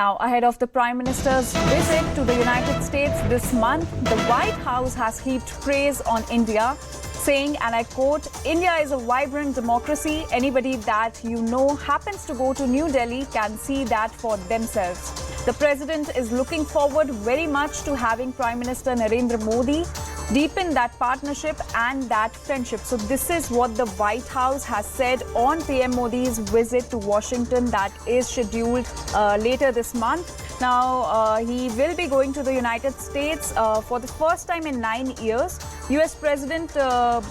Now, ahead of the Prime Minister's visit to the United States this month, the White House has heaped praise on India, saying, and I quote, "India is a vibrant democracy. Anybody that you know happens to go to New Delhi can see that for themselves." The president is looking forward very much to having Prime Minister Narendra Modi deepen that partnership and that friendship. So this is what the White House has said on PM Modi's visit to Washington that is scheduled later this month. Now, he will be going to the United States for the first time in 9 years. US President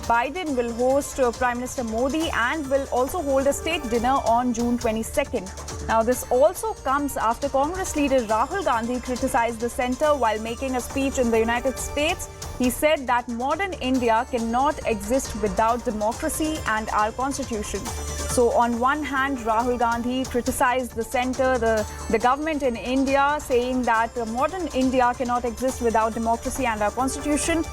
Biden will host Prime Minister Modi and will also hold a state dinner on June 22nd. Now, this also comes after Congress leader Rahul Gandhi criticized the center while making a speech in the United States. He said that modern India cannot exist without democracy and our constitution. So on one hand, Rahul Gandhi criticized the center, the government in India, saying that modern India cannot exist without democracy and our constitution.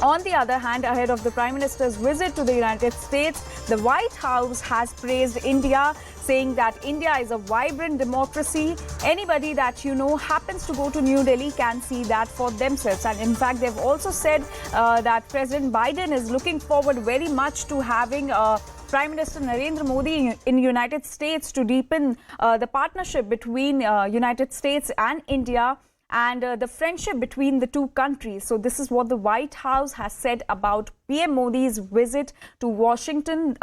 On the other hand, ahead of the Prime Minister's visit to the United States, the White House has praised India, saying that India is a vibrant democracy. Anybody that you know happens to go to New Delhi can see that for themselves. And in fact, they've also said that President Biden is looking forward very much to having Prime Minister Narendra Modi in the United States to deepen the partnership between United States and India and the friendship between the two countries. So this is what the White House has said about PM Modi's visit to Washington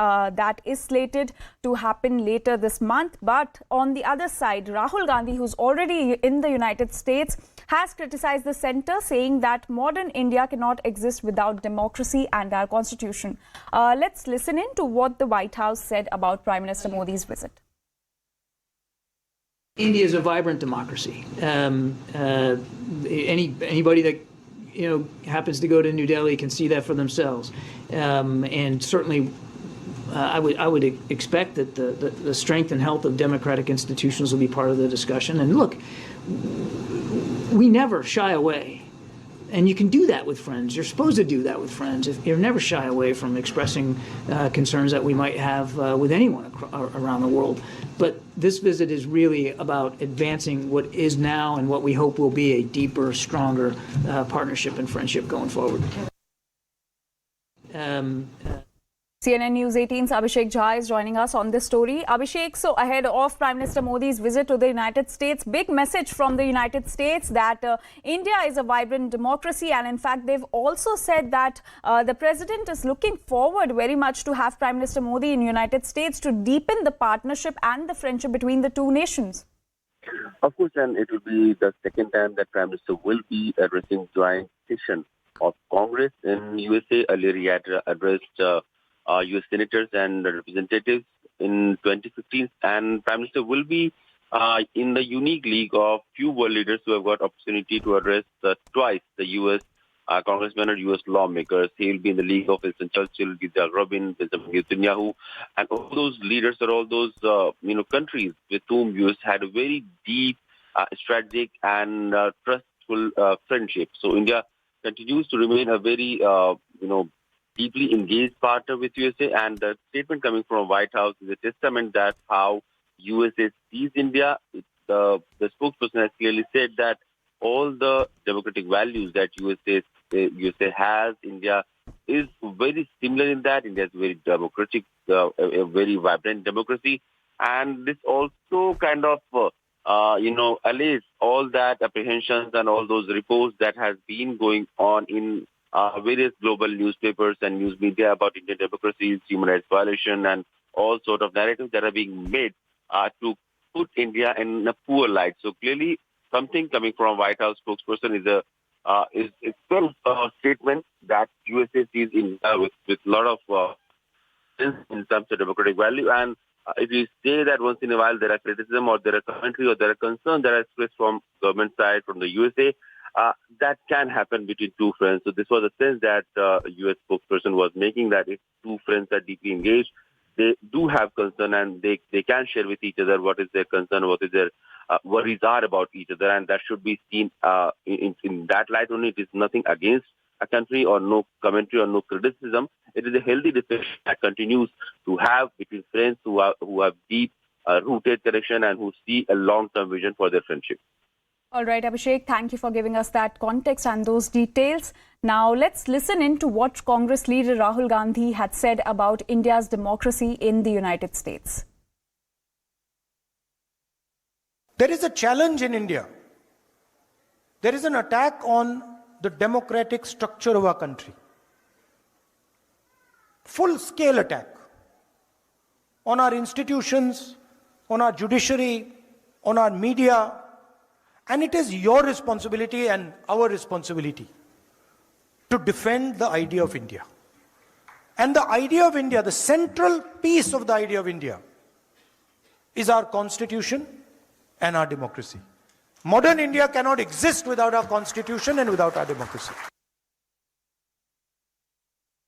that is slated to happen later this month. But on the other side, Rahul Gandhi, who's already in the United States, has criticized the center, saying that modern India cannot exist without democracy and our constitution. Let's listen in to what the White House said about Prime Minister Modi's visit. India is a vibrant democracy. Anybody that happens to go to New Delhi can see that for themselves, and certainly, I would expect that the strength and health of democratic institutions will be part of the discussion. And look, we never shy away. And you can do that with friends. You're supposed to do that with friends. You're never shy away from expressing concerns that we might have with anyone around the world. But this visit is really about advancing what is now and what we hope will be a deeper, stronger partnership and friendship going forward. CNN News 18's Abhishek Jha is joining us on this story. Abhishek, so ahead of Prime Minister Modi's visit to the United States, big message from the United States that India is a vibrant democracy. And in fact, they've also said that the president is looking forward very much to have Prime Minister Modi in the United States to deepen the partnership and the friendship between the two nations. Of course, and it will be the second time that Prime Minister will be addressing joint session of Congress in USA. Earlier, he had addressed U.S. senators and representatives in 2015, and Prime Minister will be in the unique league of few world leaders who have got opportunity to address twice the U.S. congressmen or U.S. lawmakers. He will be in the league of Winston Churchill, Yitzhak Rabin, Benjamin Netanyahu, and all those leaders are all those countries with whom U.S. had a very deep, strategic and trustful friendship. So India continues to remain a very deeply engaged partner with USA, and the statement coming from White House is a testament that how USA sees India. The spokesperson has clearly said that all the democratic values that USA has, India is very similar in that. India is very democratic, a very vibrant democracy, and this also kind of allays all that apprehensions and all those reports that has been going on in various global newspapers and news media about Indian democracies, human rights violation, and all sort of narratives that are being made to put India in a poor light. So clearly, something coming from White House spokesperson is a statement that USA sees India with a lot of in terms of democratic value. And if you say that once in a while there are criticism or there are commentary or there are concerns that are expressed from government side, from the USA, that can happen between two friends. So this was a sense that U.S. spokesperson was making, that if two friends are deeply engaged, they do have concern and they can share with each other what is their concern, what is their worries are about each other, and that should be seen in that light only. It is nothing against a country or no commentary or no criticism. It is a healthy discussion that continues to have between friends who have deep rooted connection and who see a long-term vision for their friendship. All right, Abhishek, thank you for giving us that context and those details. Now, let's listen in to what Congress leader Rahul Gandhi had said about India's democracy in the United States. There is a challenge in India. There is an attack on the democratic structure of our country. Full-scale attack on our institutions, on our judiciary, on our media. And it is your responsibility and our responsibility to defend the idea of India. And the idea of India, the central piece of the idea of India, is our constitution and our democracy. Modern India cannot exist without our constitution and without our democracy.